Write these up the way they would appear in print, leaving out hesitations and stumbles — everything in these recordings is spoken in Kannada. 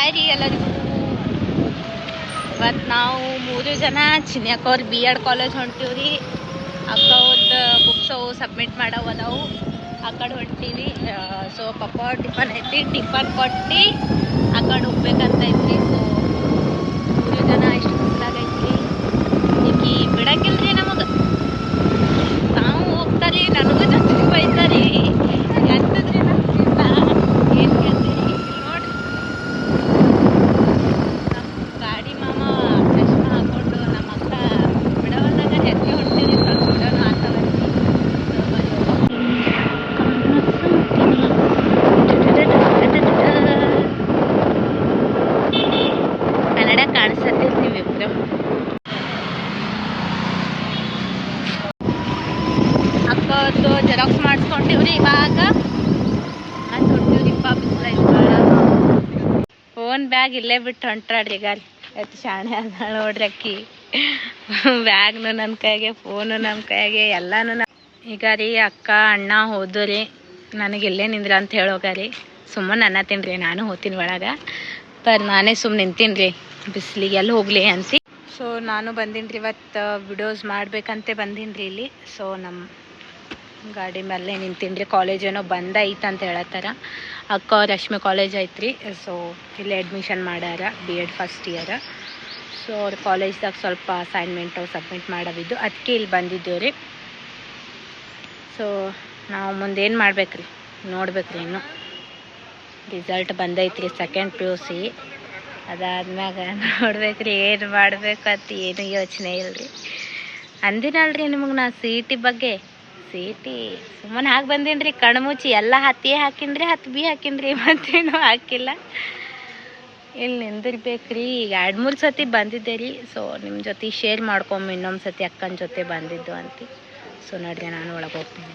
ಹಾಯ್ ರೀ ಎಲ್ಲರಿಗೂ. ಇವತ್ತು ನಾವು 3 ಜನ ಚಿನ್ಯಾಕವ್ರ BEd ಕಾಲೇಜ್ ಹೊಂಟೀವ್ರಿ. ಅಕ್ಕ ಅವ್ರದ್ದು ಬುಕ್ಸ್ ಅವು ಸಬ್ಮಿಟ್ ಮಾಡವು ಅದಾವು, ಆ ಕಡೆ ಹೊಂಟೀವಿ. ಸೊ ಪಪ್ಪ ಟಿಫನ್ ಐತಿ, ಟಿಫನ್ ಕೊಟ್ಟು ಆ ಕಡೆ ಹೋಗ್ಬೇಕಂತ ಐತ್ರಿ. ಸೊ 3 ಜನ ಇಷ್ಟು ಬಿಸಿಲಾಗೈತ್ರಿ, ಈಕಿ ಬಿಡಂಗಿಲ್ರಿ ನಮಗೆ. ನಾವು ಹೋಗ್ತಾರಿ, ನನಗೂ ಜೊತೆ ಬೈತಾರಿ. ಎಂತದ್ರಿ ನಮ್ಗಿಂತ ಏನು ಕೇಳ್ತೀರಿ ನೋಡ್ರಿ. ನಮ್ಮ ಗಾಡಿ ಮಾಮ ಚಶ್ಮಾ ಹಾಕೊಂಡು ನಮ್ಮ ಅಕ್ಕ ಬಿಡವಲ್ದಾಗ ಹೆಜ್ಜೆ ಹೊಂಟೀವಿ. ಸ್ವಲ್ಪ ಬಿಡೋಣ ಆಗ್ತದಲ್ರಿ. ಕನ್ನಡ ಕಾಣಿಸತ್ತೀರಿ ನೀವಿಬ್ರು. ಅಕ್ಕದ್ದು ಜೆರಾಕ್ಸ್ ಮಾಡಿಸ್ಕೊಂಡಿವ್ರಿ. ಇವಾಗ ಅಂತ ಹೊಂಟಿವ್ರಿಪ್ಪ. ಬಿಸಿಲೈತಿ ಭಾಳ. ಫೋನ್ ಬ್ಯಾಗ್ ಇಲ್ಲೇ ಬಿಟ್ಟು ಹೊಂಟ್ರಾಡ್ರಿ ಈಗ. ಎಷ್ಟು ಶಾಣೆ ಅದ ನೋಡ್ರಿ ಅಕ್ಕಿ. ಬ್ಯಾಗ್ನು ನನ್ನ ಕೈಗೆ, ಫೋನು ನಮ್ಮ ಕೈಗೆ, ಎಲ್ಲಾನು ಈಗ ರೀ. ಅಕ್ಕ ಅಣ್ಣ ಹೋದ್ರಿ, ನನಗೆ ಇಲ್ಲೇ ನಿಂದ್ರ ಅಂತ ಹೇಳೋಗಾರಿ. ಸುಮ್ಮನೆ ಅನ್ನತ್ತೀನಿ ರೀ, ನಾನು ಹೋಗ್ತೀನಿ ಒಳಗೆ. ನಾನೇ ಸುಮ್ಮನೆ ನಿಂತೀನಿ ರೀ, ಬಿಸಿಲಿಗೆ ಎಲ್ಲಿ ಹೋಗ್ಲಿ ಅಂತಿ. ಸೊ ನಾನು ಬಂದೀನಿ ರೀ ಇವತ್ತು. ವಿಡಿಯೋಸ್ ಮಾಡ್ಬೇಕಂತೆ ಬಂದೀನಿ ರೀ ಇಲ್ಲಿ. ಸೊ ನಮ್ಮ ಗಾಡಿ ಮೇಲೆ ನಿಂತೀನಿ ರೀ. ಕಾಲೇಜ್ ಏನೋ ಬಂದ್ ಐತೆ ಅಂತ ಹೇಳತ್ತಾರ. ಅಕ್ಕ ರಶ್ಮಿ ಕಾಲೇಜ್ ಐತ್ರಿ. ಸೊ ಇಲ್ಲಿ ಅಡ್ಮಿಷನ್ ಮಾಡ್ಯಾರ BEd ಫಸ್ಟ್ ಇಯರ್. ಸೊ ಅವ್ರ ಕಾಲೇಜ್ದಾಗ ಸ್ವಲ್ಪ ಅಸೈನ್ಮೆಂಟು ಸಬ್ಮಿಟ್ ಮಾಡವಿದ್ದು, ಅದಕ್ಕೆ ಇಲ್ಲಿ ಬಂದಿದ್ದೇವೆ ರೀ. ಸೊ ನಾವು ಮುಂದೇನು ಮಾಡ್ಬೇಕ್ರಿ ನೋಡ್ಬೇಕ್ರಿ. ಇನ್ನು ರಿಸಲ್ಟ್ ಬಂದೈತ್ರಿ ಸೆಕೆಂಡ್ PUC. ಅದಾದ್ಮ್ಯಾಗ ನೋಡ್ಬೇಕ್ರಿ ಏನು ಮಾಡ್ಬೇಕು ಅಂತ ಏನು ಯೋಚನೆ ಇಲ್ರಿ. ಅಂದಿನಲ್ರಿ ನಿಮಗೆ ನಾ CET ಬಗ್ಗೆ. CET ಸುಮ್ಮನೆ ಹಾಕಿ ಬಂದೀನಿ ರೀ, ಕಣ್ಮುಚ್ಚಿ. ಎಲ್ಲ ಹತ್ತಿ ಹಾಕಿನ್ರಿ, 10B ಹಾಕಿನ್ರಿ, ಮತ್ತೇನು ಹಾಕಿಲ್ಲ. ಇಲ್ಲಿ ನಿಂದಿರ್ಬೇಕ್ರಿ. ಈಗ 2-3 ಸತಿ ಬಂದಿದ್ದೆ ರೀ. ಸೊ ನಿಮ್ಮ ಜೊತೆ ಶೇರ್ ಮಾಡ್ಕೊಂಬ ಇನ್ನೊಂದು ಸತಿ ಅಕ್ಕನ ಜೊತೆ ಬಂದಿದ್ದು ಅಂತ. ಸೊ ನೋಡ್ರಿ, ನಾನು ಒಳಗೆ ಹೋಗ್ತೀನಿ.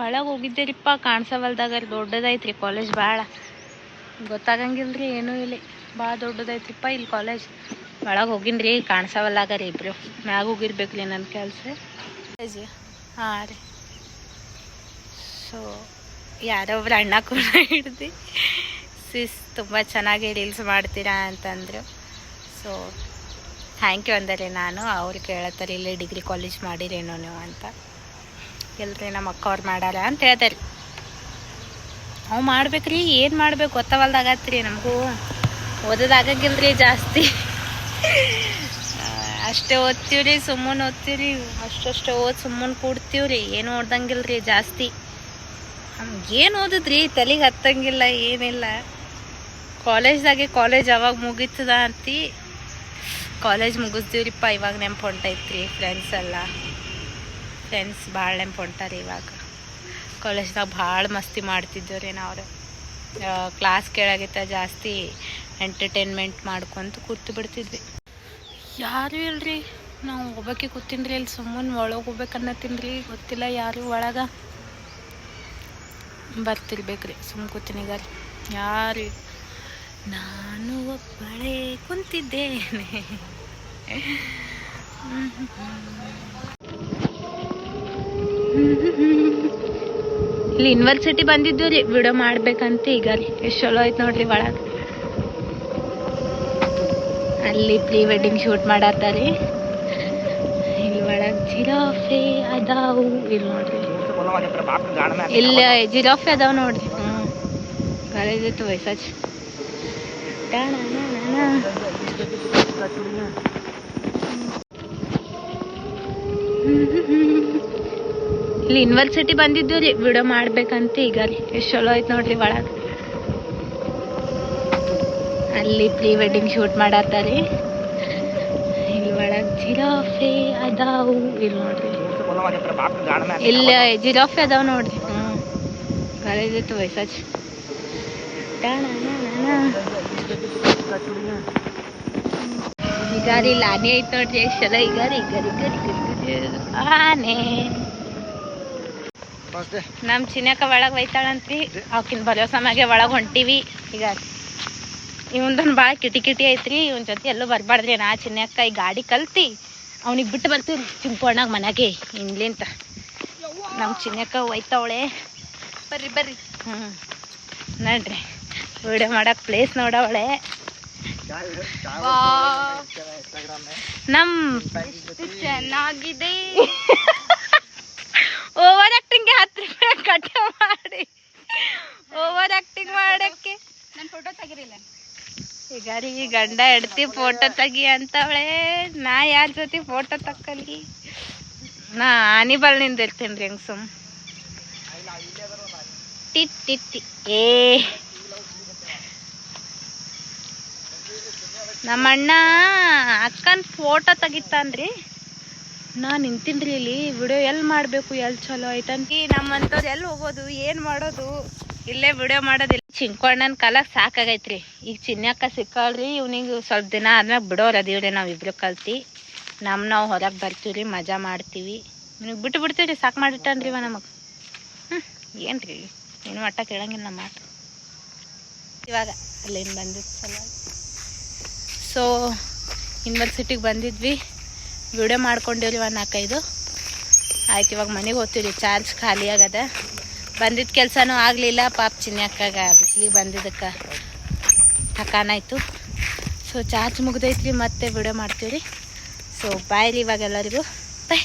ಒಳಗೆ ಹೋಗಿದ್ದೇರಿಪ್ಪ, ಕಾಣಿಸವಲ್ದಾಗ. ದೊಡ್ಡದೈತ್ರಿ ಕಾಲೇಜ್, ಭಾಳ ಗೊತ್ತಾಗಂಗಿಲ್ರಿ ಏನೂ. ಇಲ್ಲಿ ಭಾಳ ದೊಡ್ಡದೈತ್ರಿಪ್ಪ ಇಲ್ಲಿ ಕಾಲೇಜ್. ಒಳಗೆ ಹೋಗಿನ್ರಿ, ಕಾಣಿಸವಲ್ಲಾಗ ರೀ. ಇಬ್ರು ಮ್ಯಾಗ ಹೋಗಿರ್ಬೇಕ್ರಿ ನನ್ನ ಕೆಲಸ. ಹಾಂ ರೀ. ಸೊ ಯಾರೋ ಒಬ್ರು ಅಣ್ಣ ಕೂಡ ಹಿಡ್ದು ತುಂಬ ಚೆನ್ನಾಗಿ ರೀಲ್ಸ್ ಮಾಡ್ತೀರಾ ಅಂತಂದರು. ಸೊ ಥ್ಯಾಂಕ್ ಯು ಅಂದರಿ. ನಾನು ಅವ್ರು ಕೇಳತ್ತಾರೆ, ಇಲ್ಲೇ ಡಿಗ್ರಿ ಕಾಲೇಜ್ ಮಾಡಿರೇನೋ ನೀವು ಅಂತ. ಇಲ್ರಿ ನಮ್ಮ ಅಕ್ಕ ಅವ್ರು ಮಾಡ್ಯಾರ ಅಂತ ಹೇಳ್ತಾರೆ. ಅವು ಮಾಡ್ಬೇಕ್ರಿ, ಏನು ಮಾಡ್ಬೇಕು ಗೊತ್ತವಲ್ದಾಗತ್ರಿ. ನಮಗೂ ಓದೋದಾಗಂಗಿಲ್ರಿ ಜಾಸ್ತಿ. ಅಷ್ಟೇ ಓದ್ತೀವ್ರಿ, ಸುಮ್ಮನೆ ಓದ್ತೀವ್ರಿ. ಅಷ್ಟೇ ಓದಿ ಸುಮ್ಮನೆ ಕೂಡ್ತೀವ್ರಿ, ಏನು ಓದಂಗಿಲ್ರಿ ಜಾಸ್ತಿ. ಏನು ಓದಿದ್ರಿ, ತಲೆಗೆ ಹತ್ತಂಗಿಲ್ಲ, ಏನಿಲ್ಲ. ಕಾಲೇಜ್ದಾಗೆ ಕಾಲೇಜ್ ಅವಾಗ ಮುಗೀತದ ಅಂತಿ. ಕಾಲೇಜ್ ಮುಗಿಸ್ತೀವ್ರಿಪ್ಪ. ಇವಾಗ ನೆಂಪು ಹೊಂಟೈತ್ರಿ. ಫ್ರೆಂಡ್ಸ್ ಭಾಳ ನೆಂಪು ಹೊಂಟಾರಿ ಇವಾಗ. ಕಾಲೇಜ್ದಾಗ ಭಾಳ ಮಸ್ತಿ ಮಾಡ್ತಿದ್ದೇವ್ರಿ ನಾವು. ಕ್ಲಾಸ್ ಕೇಳಾಗಿತ್ತ ಜಾಸ್ತಿ ಎಂಟರ್ಟೈನ್ಮೆಂಟ್ ಮಾಡ್ಕೊಂತ ಕೂತು ಬಿಡ್ತಿದ್ವಿ. ಯಾರೂ ಇಲ್ರಿ, ನಾವು ಹೋಗ್ಬೇಕೆ ಕೂತೀನಿ ರೀ. ಇಲ್ಲಿ ಸುಮ್ಮನೆ ಒಳಗೆ ಹೋಗ್ಬೇಕನ್ನತ್ತೀನಿ ರೀ. ಗೊತ್ತಿಲ್ಲ ಯಾರು ಒಳಗೆ. ಬರ್ತಿರ್ಬೇಕ್ರಿ, ಸುಮ್ಮನೆ ಕೂತೀನಿ ಈಗ. ಯಾರು ನಾನು ಒಬ್ಬಳೇ ಕುಂತಿದ್ದೇನೆ. ಇಲ್ಲಿ ಯೂನಿವರ್ಸಿಟಿ ಬಂದಿದ್ದು ರೀ, ವಿಡಿಯೋ ಮಾಡ್ಬೇಕಂತ ಈಗ ರೀ. ಎಷ್ಟು ಚಲೋ ಐತೆ ನೋಡ್ರಿ ಒಳಗೆ. ಅಲ್ಲಿ ಪ್ರೀ ವೆಡ್ಡಿಂಗ್ ಶೂಟ್ ಮಾಡತ್ತಾರಿ. ಇಲ್ಲಿ ಒಳಗೆ ಜಿರಾಫೆ ಅದಾವು. ಇಲ್ಲಿ ನೋಡ್ರಿ, ಇಲ್ಲಿ ಜಿರಾಫೆ ಅದಾವ ನೋಡ್ರಿ. ಕಾಲೇಜ್ ಇತ್ತು ವಯಸ್ಸಾಚ್. ಇಲ್ಲಿ ಯೂನಿವರ್ಸಿಟಿ ಬಂದಿದ್ದು ರೀ, ವಿಡಿಯೋ ಮಾಡ್ಬೇಕಂತ ಈಗ ರೀ. ಎಷ್ಟು ಚಲೋ ಐತೆ ನೋಡ್ರಿ ಒಳಗೆ. ಅಲ್ಲಿ ಪ್ರೀ ವೆಡ್ಡಿಂಗ್ ಶೂಟ್ ಮಾಡತ್ತಾರಿ. ಇಲ್ಲಿ ಒಳಗೆ ಜಿರಾಫೆ ಅದಾವು. ಇಲ್ಲಿ ನೋಡ್ರಿ, ಇಲ್ಲಿ ಜಿರಾಫೆ ಅದಾವ ನೋಡ್ರಿ. ಕಾಲೇಜ್ ಇತ್ತು ವಯಸ್ಸಾಚ್. ಈಗ ರೀ ಇಲ್ಲಿ ಆನೆ ಐತೆ ನೋಡ್ರಿ. ಎಷ್ಟು ಚಲೋ ಈಗ ರೀ. ಆನೆ ನಮ್ಮ ಚಿನ್ನಕ್ಕ ಒಳಗೆ ಒಯ್ತಾಳಂತ್ರಿ. ಅವಕಿನ ಬರೋ ಸಮಯ ಒಳಗೆ ಹೊಂಟೀವಿ ಈಗ. ಇವಂದೊಂದು ಭಾಳ ಕಿಟಿ ಐತ್ರಿ. ಇವನ್ ಜೊತೆ ಎಲ್ಲೂ ಬರಬಾರ್ದ್ರಿ. ನಾ ಚಿನ್ನಕ್ಕ ಈ ಗಾಡಿ ಕಲ್ತಿ ಅವ್ನಿಗೆ ಬಿಟ್ಟು ಬರ್ತೀವಿ ಚಿಂಪಣ್ಣಾಗ ಮನೆಗೆ ಇನ್ಲಿಂತ ನಮ್ಮ ಚಿನ್ನಕ್ಕ ಒಯ್ತಾವಳೆ ಬರ್ರಿ ಬರ್ರಿ. ನೋಡ್ರಿ ವಿಡಿಯೋ ಮಾಡಕ್ಕೆ ಪ್ಲೇಸ್ ನೋಡವಳೆ. ಎಷ್ಟು ಚೆನ್ನಾಗಿದೆ. ಓವರ್ ಆಕ್ಟಿಂಗ್ಗೆ 10 ರೂಪಾಯಿ ಕಟ್ ಮಾಡಿ ಓವರ್ ಆಕ್ಟಿಂಗ್ ಮಾಡಕ್ಕೆ. ನನ್ನ ಫೋಟೋ ತೆಗಿರಿಲ್ಲ. ಈಗ ರೀ ಗಂಡ ಹೆಡ್ತಿ ಫೋಟೋ ತೆಗಿ ಅಂತವಳೆ. ನಾ ಯಾರ ಜೊತೆ ಫೋಟೋ ತಕ್ಕಲಿ? ನಾ ಆನಿ ಬಲ್ ನಿಂದಿರ್ತೀನಿ ರೀ ಹಂಗೆ ಸುಮ್ ಟಿಟ್ಟಿ. ಏ ನಮ್ಮಣ್ಣ ಅಕ್ಕನ ಫೋಟೋ ತೆಗಿತಾನ್ರಿ. ನಾ ನಿಂತೀನಿ ರೀ ಇಲ್ಲಿ. ವಿಡಿಯೋ ಎಲ್ಲಿ ಮಾಡಬೇಕು, ಎಲ್ಲಿ ಚಲೋ ಐತಂತ ನಮ್ಮಂಥವ್ರು ಎಲ್ಲಿ ಹೋಗೋದು, ಏನು ಮಾಡೋದು, ಇಲ್ಲೇ ವಿಡಿಯೋ ಮಾಡೋದಿಲ್ಲ. ಚಿಂಕಣ್ಣನ ಕಾಲಕ್ಕೆ ಸಾಕಾಗೈತ್ರಿ. ಈಗ ಚಿನ್ನಕ್ಕ ಸಿಕ್ಕಳ್ರಿ. ಇವ್ನಿಗೆ ಸ್ವಲ್ಪ ದಿನ ಆದ್ಮೇಲೆ ಬಿಡೋರು ಅದೀವ್ರಿ. ನಾವಿಬ್ರು ಕಲ್ತು ನಾವು ಹೊರಗೆ ಬರ್ತೀವಿ ರೀ, ಮಜಾ ಮಾಡ್ತೀವಿ. ನಿಮಗೆ ಬಿಟ್ಟು ಬಿಡ್ತೀವಿ ರೀ. ಸಾಕು ಮಾಡಿಟ್ಟನ್ರಿ ಇವ ನಮಗೆ. ಏನು ರೀ ಏನು ಒಟ್ಟ ಕೇಳಂಗಿಲ್ಲ ನಮ್ಮ ಮಾತು. ಇವಾಗ ಅಲ್ಲೇನು ಬಂದಿದ್ದು ಸಲುವಾಗಿ ಸೊ ಯೂನಿವರ್ಸಿಟಿಗೆ ಬಂದಿದ್ವಿ. ವಿಡಿಯೋ ಮಾಡ್ಕೊಂಡಿವ್ರಿ 4-5 ಆಯ್ತು. ಇವಾಗ ಮನೆಗೆ ಹೋಗ್ತೀವಿ ರೀ. ಚಾರ್ಜ್ ಖಾಲಿ ಆಗದ. ಬಂದಿದ್ದ ಕೆಲಸನೂ ಆಗಲಿಲ್ಲ. ಪಾಪ ಚಿನ್ನಕ್ಕಾಗ ಬಿಸಿಲಿಗೆ ಬಂದಿದ್ದಕ್ಕೆ ಥಕಾನಾಯ್ತು. So charge ಮುಗ್ದೈತ್ರಿ. ಮತ್ತೆ ವಿಡಿಯೋ ಮಾಡ್ತೀವಿ ರೀ. ಸೊ ಬಾಯ್ ರೀ ಇವಾಗ ಎಲ್ಲರಿಗೂ ಬಾಯ್.